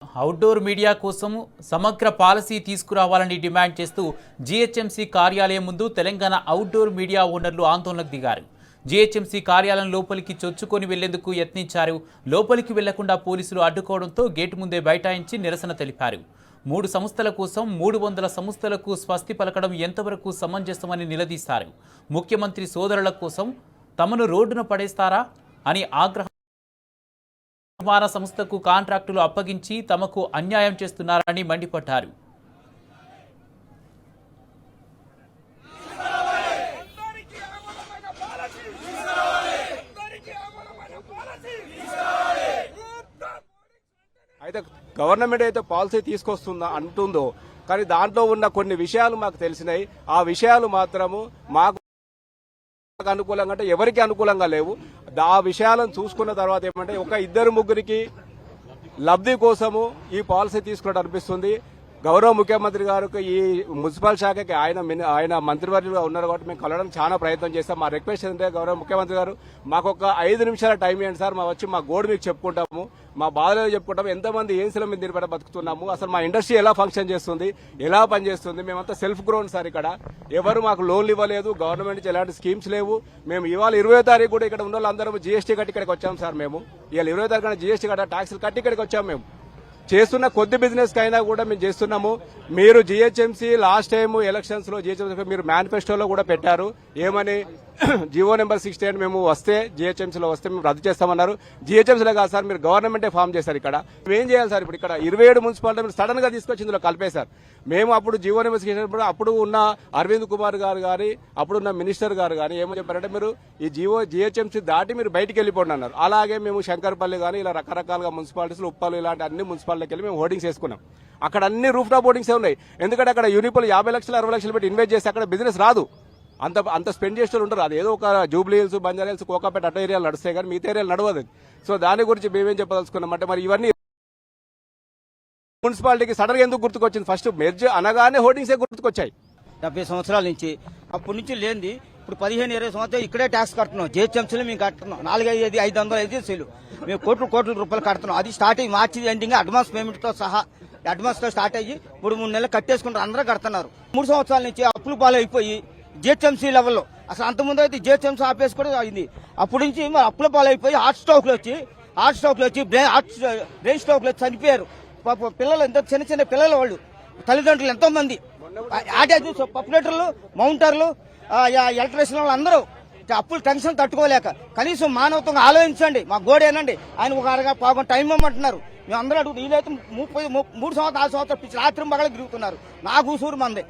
Outdoor media కోసం సమగ్ర policy తీసుకురావాలని డిమాండ్ చేస్తూ జీహెచ్ఎంసీ కార్యాలయం ముందు తెలంగాణ అవుట్డోర్ మీడియా ఓనర్లు ఆందోళనకు దిగారు. జీహెచ్ఎంసీ కార్యాలయం లోపలికి చొచ్చుకొని వెళ్లేందుకు యత్నించారు. లోపలికి వెళ్లకుండా పోలీసులు అడ్డుకోవడంతో గేటు ముందే బైఠాయించి నిరసన తెలిపారు. 3 సంస్థల కోసం 300 సంస్థలకు స్వస్తి పలకడం ఎంతవరకు సమంజసమని నిలదీశారు. ముఖ్యమంత్రి సోదరుల కోసం తమను రోడ్డున పడేస్తారా అని ఆగ్రహం నిర్మాణ సంస్థకు కాంట్రాక్టులు అప్పగించి తమకు అన్యాయం చేస్తున్నారని మండిపడ్డారు. అయితే గవర్నమెంట్ అయితే పాలసీ తీసుకొస్తుందా అంటుందో కానీ దాంట్లో ఉన్న కొన్ని విషయాలు మాకు తెలిసినాయి. ఆ విషయాలు మాత్రము మాకు అనుకూలంగా అంటే ఎవరికి అనుకూలంగా లేవు. ఆ విషయాలను చూసుకున్న తర్వాత ఏమంటే ఒక 2-3 లబ్ధి కోసము ఈ పాలసీ తీసుకున్నట్టు అనిపిస్తుంది. గౌరవ ముఖ్యమంత్రి గారికి ఈ మున్సిపల్ శాఖకి ఆయన మంత్రివర్యులుగా ఉన్నారు కాబట్టి మేము కలవడానికి చాలా ప్రయత్నం చేస్తాం. మా రిక్వెస్ట్ ఏంటంటే గౌరవ ముఖ్యమంత్రి గారు మాకు ఒక 5 నిమిషాల టైం ఇవ్వండి సార్. మా గోడు మీకు చెప్పుకుంటాము, మా బాధలు చెప్పుకుంటాము, ఎంతమంది ఏన్సీల మీద నిలబడి బతుకుతున్నాము, అసలు మా ఇండస్ట్రీ ఎలా ఫంక్షన్ చేస్తుంది, ఎలా పనిచేస్తుంది. మేమంతా సెల్ఫ్ గ్రోన్ సార్. ఇక్కడ ఎవరు మాకు లోన్లు ఇవ్వలేదు, గవర్నమెంట్ నుంచి ఎలాంటి స్కీమ్స్ లేవు. మేము ఇవాళ 20వ తారీఖు కూడా ఇక్కడ ఉన్న వాళ్ళందరూ జీఎస్టీ కట్టి ఇక్కడికి వచ్చాం సార్. మేము ఇవాళ 20వ తారీఖున జీఎస్టీ కట్ట ట్యాక్సులు కట్టి ఇక్కడికి వచ్చాము. మేము చేస్తున్న కొద్ది బిజినెస్ కైనా కూడా మేము చేస్తున్నాము. మీరు జీహెచ్ఎంసీ లాస్ట్ టైం ఎలక్షన్స్ లో జీహెచ్ఎంసీ మీరు మేనిఫెస్టోలో కూడా పెట్టారు ఏమని, జీవో నెంబర్ 68 మేము వస్తే జీహెచ్ఎంసీలో వస్తే మేము రద్దు చేస్తామన్నారు. జీహెచ్ఎంసీలో కాదు సార్, మీరు గవర్నమెంటే ఫామ్ చేశారు. ఇక్కడ ఏం చేయాలి సార్? ఇప్పుడు ఇక్కడ 27 మున్సిపాలిటీ మీరు సడన్ గా తీసుకొచ్చి ఇందులో కలిపేశారు. మేము అప్పుడు జీవో నెంబర్ 68 అప్పుడు ఉన్న అరవింద్ కుమార్ గారు గారి అప్పుడున్న మినిస్టర్ గారు కానీ ఏమో చెప్పారంటే మీరు ఈ జీహెచ్ఎంసీ దాటి మీరు బయటికి వెళ్ళిపోండి అన్నారు. అలాగే మేము శంకర్పల్లి కానీ ఇలా రకరకాలుగా మున్సిపాలిటీస్ ఉప్పలు ఇలాంటి అన్ని మున్సిపాలిటీకి వెళ్ళి మేము హోర్డింగ్స్ వేసుకున్నాం. అక్కడ అన్ని రూఫ్ టాప్ హోర్డింగ్స్ ఉన్నాయి. ఎందుకంటే అక్కడ యూనిపల్ 50 లక్షలు 60 లక్షలు పెట్టి ఇన్వెస్ట్ చేస్తే అక్కడ బిజినెస్ రాదు. అంత స్పెండ్ చేస్తూ ఉంటారు. అది ఏదో ఒక Jubilee hills, Banjara hills, Kokapet అటు ఏరియాలు నడుస్తాయి కానీ మిగతా ఏరియాలు నడవదు. సో దాని గురించి మేమేం చెప్పదలుచుకున్నామంటే మరి ఇవన్నీ మున్సిపాలిటీకి సడన్ గా ఎందుకు గుర్తుకొచ్చింది? ఫస్ట్ మెర్జ్ అనగానే హోర్డింగ్సే గుర్తుకొచ్చాయి. 70 సంవత్సరాల నుంచి అప్పటి నుంచి లేనిది ఇప్పుడు 15-20 సంవత్సరాలు ఇక్కడే ట్యాక్స్ కడుతున్నాం. జీహెచ్ఎంసీలు మేము కడుతున్నాం 4-500 ఏజెన్సీలు మేము కోట్ల రూపాయలు కడుతున్నాం. అది స్టార్ట్ అయ్యి మార్చి ఎండింగ్ అడ్వాన్స్ పేమెంట్ తో సహా అడ్వాన్స్ తో స్టార్ట్ అయ్యి 3 నెలలు కట్టేసుకుంటారు. అందరూ కడుతున్నారు. 3 సంవత్సరాల నుంచి అప్పులు పాలైపోయి జీహెచ్ఎంసీ లెవెల్లో అసలు అంతకుముందు అయితే జీహెచ్ఎంసీ ఆపేసి కూడా అయింది. అప్పటి నుంచి అప్పుల పాలైపోయి హార్ట్ స్ట్రోక్ లో వచ్చి బ్రెయిన్ స్ట్రోక్ లో చనిపోయారు. పిల్లలు ఎంతో చిన్న పిల్లలు, వాళ్ళు తల్లిదండ్రులు ఎంతో మంది, పాపులేటర్లు, మౌంటర్లు, ఎలక్ట్రీషియన్ వాళ్ళు అందరూ అప్పులు టెన్షన్ తట్టుకోలేక కనీసం మానవత్వంగా ఆలోచించండి, మా గోడేనండి. ఆయన ఒక అరగంట టైం ఇవ్వమంటున్నారు. మేము అందరూ అడుగుతాం. వీళ్ళైతే 3 సంవత్సరాలు 4 సంవత్సరాలు పిచ్చి రాత్రి మగళకి తిరుగుతున్నారు. నా కూసూరు మంది,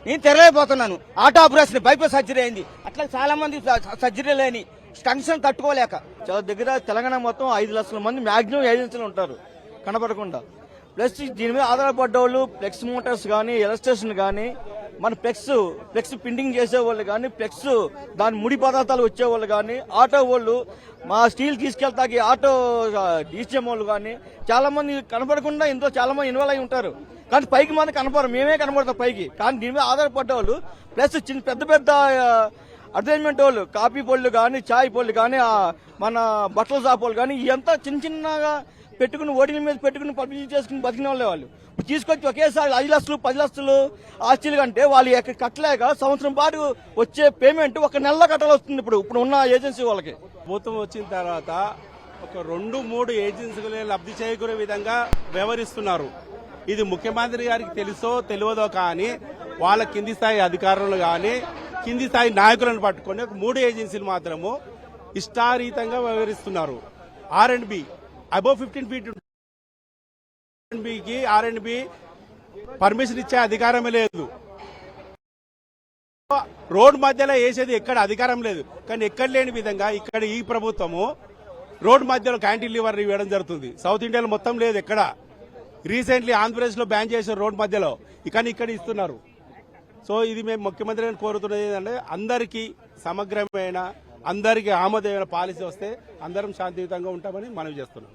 నేను తెరలేకపోతున్నాను. ఆటో ఆపరేషన్, బైపాస్ సర్జరీ అయింది. అట్లా చాలా మంది సర్జరీ లేని టెన్షన్ తట్టుకోలేక చాలా దగ్గర తెలంగాణ మొత్తం 5 లక్షల మంది మాక్సిమం ఏజెన్సీలు ఉంటారు కనపడకుండా. ప్లస్ దీని మీద ఆధారపడ్డ వాళ్ళు ఫ్లెక్స్ మోటార్స్ కానీ, ఎలక్ట్రిషన్ కానీ, మన ఫ్లెక్స్ ప్రింటింగ్ చేసేవాళ్ళు కానీ, ఫ్లెక్స్ దాని ముడి పదార్థాలు వచ్చేవాళ్ళు కానీ, ఆటో వాళ్ళు, మా స్టీల్ తీసుకెళ్తాకి ఆటో డీసీఎం వాళ్ళు కానీ చాలా మంది కనపడకుండా ఇందులో చాలా మంది ఇన్వాల్వ్ అయి ఉంటారు. కానీ పైకి మంది కనపడరు, మేమే కనపడతాం పైకి. కానీ దీని మీద ఆధారపడ్డ వాళ్ళు ప్లస్ పెద్ద అడ్వర్టైజ్మెంట్ వాళ్ళు, కాఫీ పళ్ళు కానీ, చాయ్ పళ్ళు కానీ, మన బట్టల షాప్ వాళ్ళు కానీ ఇదంతా చిన్నగా పెట్టుకుని ఓటింగ్ మీద పెట్టుకుని పబ్లిసిటీ చేసుకుని బతికిన వాళ్ళే. వాళ్ళు తీసుకొచ్చి ఒకేసారి 5 లక్షలు 10 లక్షలు ఆస్తులు కంటే వాళ్ళు ఎక్కడ కట్టలేక సంవత్సరం పాటు వచ్చే పేమెంట్ 1 నెలలో కట్టాల్సి వస్తుంది ఇప్పుడు ఉన్న ఏజెన్సీ వాళ్ళకి. ప్రభుత్వం వచ్చిన తర్వాత ఒక 2-3 ఏజెన్సీలే లబ్ధి చేకూరే విధంగా వ్యవహరిస్తున్నారు. ఇది ముఖ్యమంత్రి గారికి తెలుసో తెలియదో కానీ వాళ్ళ కింది స్థాయి అధికారులు కానీ కింది స్థాయి నాయకులను పట్టుకొని 3 ఏజెన్సీలు మాత్రము ఇష్టారీతంగా వ్యవహరిస్తున్నారు. R&B above 15 feet R&B permission ఇచ్చే అధికారమే లేదు. రోడ్ మధ్యలో వేసేది ఎక్కడ అధికారం లేదు. కానీ ఎక్కడ లేని విధంగా ఇక్కడ ఈ ప్రభుత్వము రోడ్ మధ్యలో క్యాంటిలివర్ ఇవ్వడం జరుగుతుంది. సౌత్ ఇండియాలో మొత్తం లేదు ఎక్కడ. రీసెంట్లీ ఆంధ్రప్రదేశ్ లో బ్యాన్ చేశారు రోడ్ మధ్యలో, కానీ ఇక్కడ ఇస్తున్నారు. సో ఇది మేము ముఖ్యమంత్రి గారిని కోరుతున్నది ఏంటంటే అందరికీ సమగ్రమైన, అందరికీ ఆమోదమైన పాలసీ వస్తే అందరం శాంతియుతంగా ఉంటామని మనవి చేస్తున్నాం.